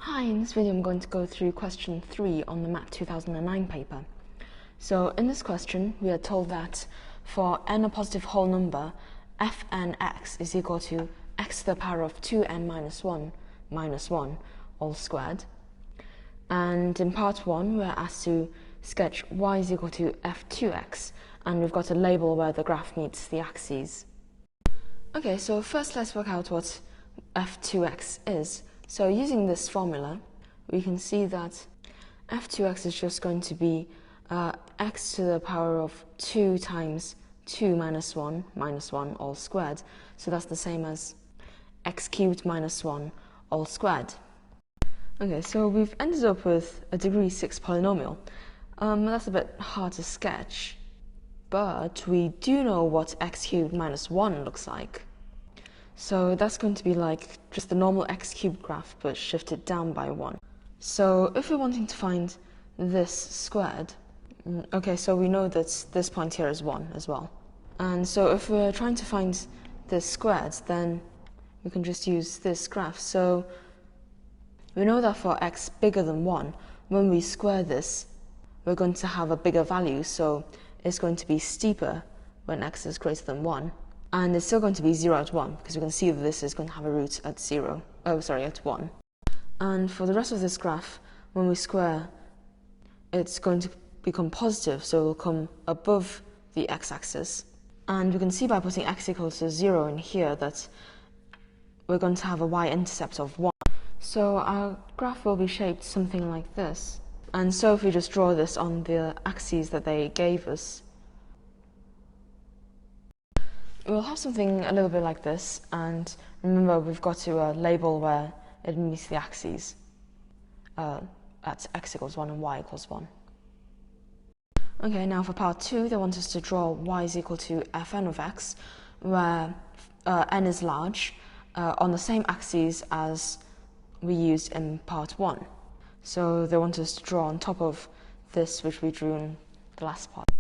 Hi, in this video I'm going to go through question 3 on the Math 2009 paper. So in this question we are told that for n a positive whole number, fnx is equal to x to the power of 2n minus 1 all squared. And in part 1 we're asked to sketch y is equal to f2x, and we've got a label where the graph meets the axes. Okay, so first let's work out what f2x is. So using this formula, we can see that f2x is just going to be x to the power of 2 times 2 minus 1 all squared. So that's the same as x cubed minus 1 all squared. Okay, so we've ended up with a degree 6 polynomial. That's a bit hard to sketch, but we do know what x cubed minus 1 looks like. So that's going to be like just the normal x cubed graph, but shifted down by 1. So if we're wanting to find this squared, okay, so we know that this point here is 1 as well. And so if we're trying to find this squared, then we can just use this graph. So we know that for x bigger than 1, when we square this, we're going to have a bigger value, so it's going to be steeper when x is greater than 1. And it's still going to be 0 at 1, because we can see that this is going to have a root at at 1. And for the rest of this graph, when we square, it's going to become positive, so it will come above the x-axis. And we can see by putting x equals to 0 in here that we're going to have a y-intercept of 1. So our graph will be shaped something like this. And so if we just draw this on the axes that they gave us, we'll have something a little bit like this, and remember we've got to label where it meets the axes at x equals 1 and y equals 1. Okay, now for part 2, they want us to draw y is equal to fn of x, where n is large, on the same axes as we used in part 1. So they want us to draw on top of this, which we drew in the last part.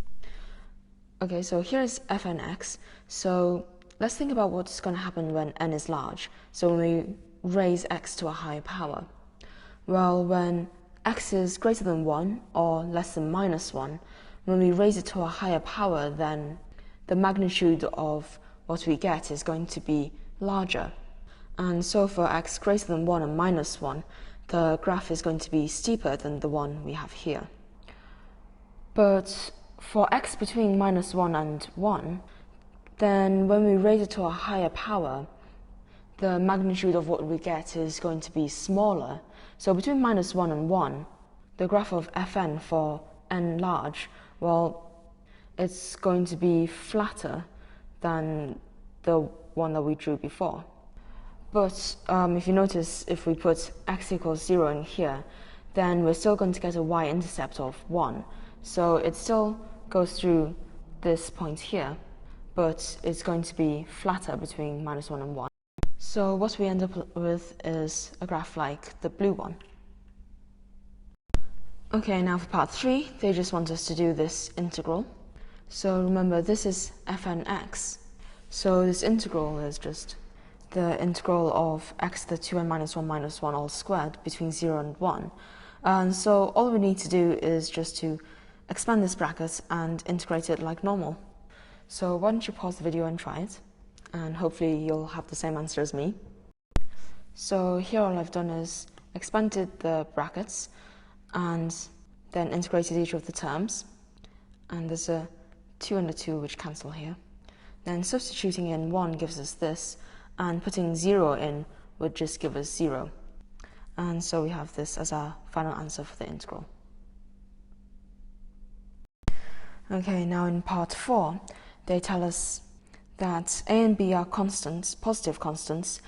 Okay, so here's fnx. So let's think about what's going to happen when n is large. So when we raise x to a higher power. Well, when x is greater than 1 or less than minus 1, when we raise it to a higher power, then the magnitude of what we get is going to be larger. And so for x greater than 1 and minus 1, the graph is going to be steeper than the one we have here. But for x between minus 1 and 1, then when we raise it to a higher power, the magnitude of what we get is going to be smaller. So between minus 1 and 1, the graph of fn for n large, well, it's going to be flatter than the one that we drew before. But if you notice, if we put x equals 0 in here, then we're still going to get a y-intercept of 1. So it still goes through this point here, but it's going to be flatter between minus 1 and 1. So what we end up with is a graph like the blue one. Okay, now for part 3, they just want us to do this integral. So remember, this is fnx. So this integral is just the integral of x to the 2n minus 1 all squared between 0 and 1. And so all we need to do is just to expand this bracket and integrate it like normal. So why don't you pause the video and try it, and hopefully you'll have the same answer as me. So here all I've done is expanded the brackets and then integrated each of the terms, and there's a 2 and a 2 which cancel here. Then substituting in 1 gives us this, and putting 0 in would just give us 0. And so we have this as our final answer for the integral. Okay, now in part 4, they tell us that a and b are constants, positive constants,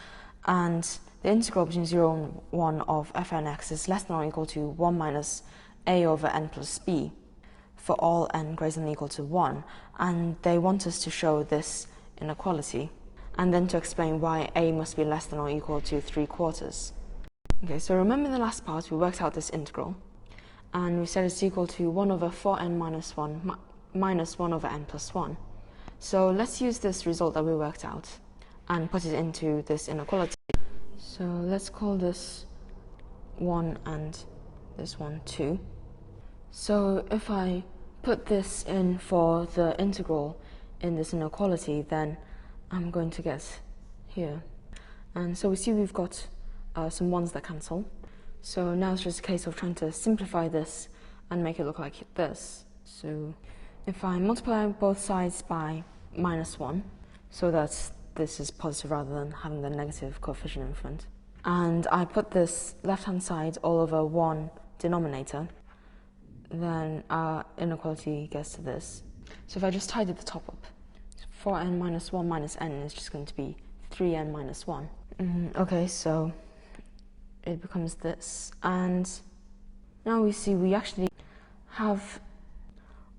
and the integral between 0 and 1 of fnx is less than or equal to 1 minus a over n plus b for all n greater than or equal to 1. And they want us to show this inequality, and then to explain why a must be less than or equal to 3/4. Okay, so remember in the last part we worked out this integral, and we said it's equal to 1 over 4n minus 1 minus 1 over n plus 1. So let's use this result that we worked out and put it into this inequality. So let's call this 1 and this one 2. So if I put this in for the integral in this inequality, then I'm going to get here. And so we see we've got some 1's that cancel. So now it's just a case of trying to simplify this and make it look like this. So if I multiply both sides by -1, so that this is positive rather than having the negative coefficient in front, and I put this left-hand side all over 1 denominator, then our inequality gets to this. So if I just tidy the top up, 4n minus 1 minus n is just going to be 3n minus 1. Okay, so it becomes this. And now we see we actually have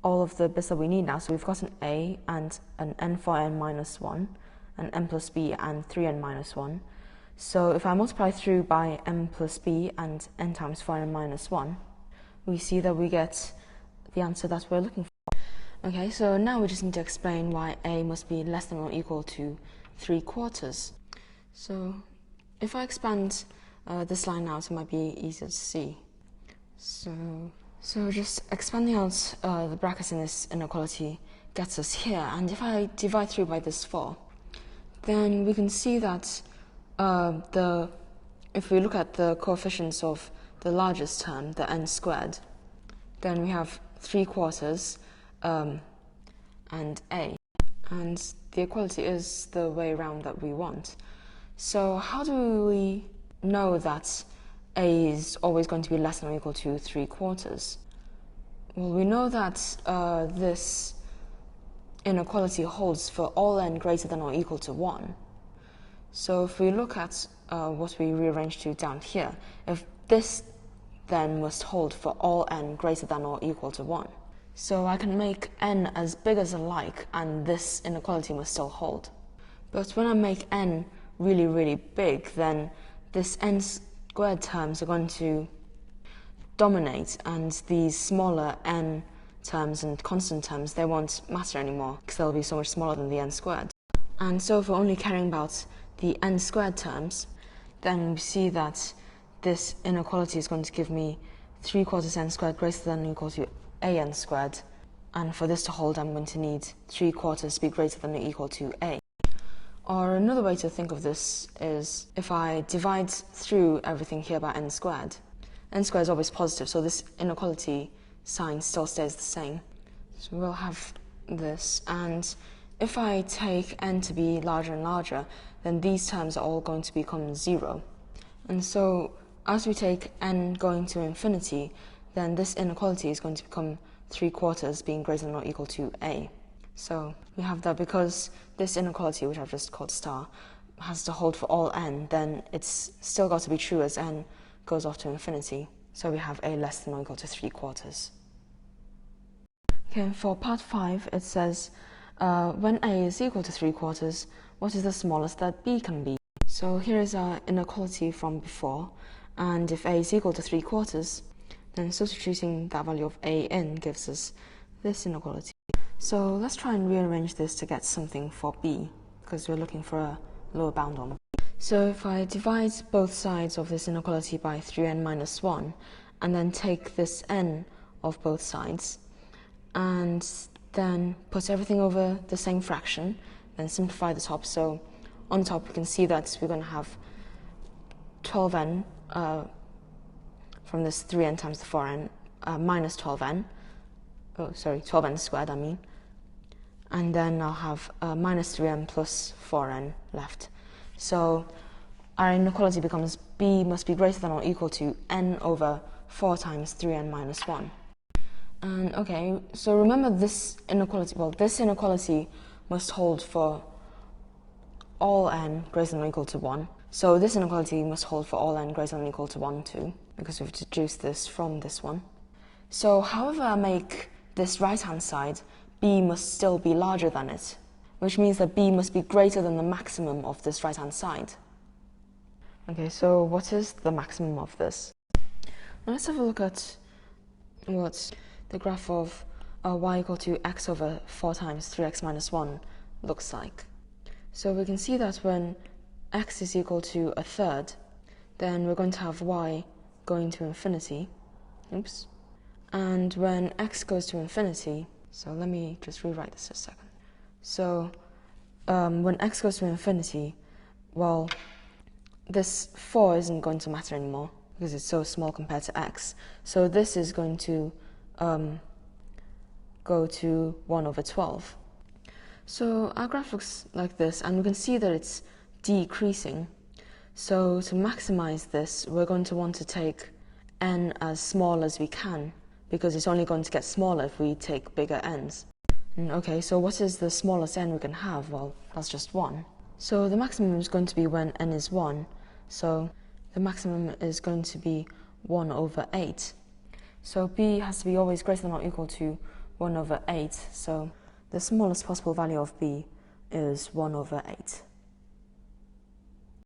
all of the bits that we need now. So we've got an a and an n for n minus 1, an n plus b and 3n minus 1. So if I multiply through by n plus b and n times 4n minus 1, we see that we get the answer that we're looking for. Okay, so now we just need to explain why a must be less than or equal to 3/4. So if I expand this line out, it might be easier to see. So just expanding out the brackets in this inequality gets us here. And if I divide through by this 4, then we can see that if we look at the coefficients of the largest term, the n squared, then we have 3/4 and a. And the equality is the way around that we want. So how do we know that a is always going to be less than or equal to 3/4? Well, we know that this inequality holds for all n greater than or equal to 1. So if we look at what we rearranged to down here, if this then must hold for all n greater than or equal to 1. So I can make n as big as I like, and this inequality must still hold. But when I make n really, really big, then this n squared terms are going to dominate, and these smaller n terms and constant terms, they won't matter anymore, because they'll be so much smaller than the n squared. And so if we're only caring about the n squared terms, then we see that this inequality is going to give me 3/4 n squared greater than or equal to a n squared. And for this to hold, I'm going to need 3/4 to be greater than or equal to a. Or another way to think of this is if I divide through everything here by n squared is always positive, so this inequality sign still stays the same. So we'll have this, and if I take n to be larger and larger, then these terms are all going to become 0. And so as we take n going to infinity, then this inequality is going to become 3/4 being greater than or equal to a. So we have that because this inequality, which I've just called star, has to hold for all n, then it's still got to be true as n goes off to infinity. So we have a less than or equal to 3/4. Okay, for part 5, it says, when a is equal to 3/4, what is the smallest that b can be? So here is our inequality from before, and if a is equal to 3/4, then substituting that value of a in gives us this inequality. So let's try and rearrange this to get something for b, because we're looking for a lower bound on b. So if I divide both sides of this inequality by 3n minus 1, and then take this n of both sides, and then put everything over the same fraction, then simplify the top. So on top we can see that we're going to have 12n from this 3n times the 4n minus 12n. Oh, sorry, 12n squared, I mean. And then I'll have minus 3n plus 4n left. So our inequality becomes b must be greater than or equal to n over 4 times 3n minus 1. And okay, so remember this inequality, well, this inequality must hold for all n greater than or equal to 1. So this inequality must hold for all n greater than or equal to 1 too, because we've deduced this from this one. So however I make this right-hand side, b must still be larger than it, which means that b must be greater than the maximum of this right-hand side. Okay, so what is the maximum of this? Now let's have a look at what the graph of y equal to x over 4 times 3x minus 1 looks like. So we can see that when x is equal to 1/3, then we're going to have y going to infinity, oops, and when x goes to infinity, so let me just rewrite this a second. So when x goes to infinity, well, this 4 isn't going to matter anymore because it's so small compared to x. So this is going to go to 1 over 12. So our graph looks like this, and we can see that it's decreasing. So to maximize this, we're going to want to take n as small as we can, because it's only going to get smaller if we take bigger n's. Okay, so what is the smallest n we can have? Well, that's just 1. So the maximum is going to be when n is 1. So the maximum is going to be 1 over 8. So b has to be always greater than or equal to 1 over 8. So the smallest possible value of b is 1 over 8.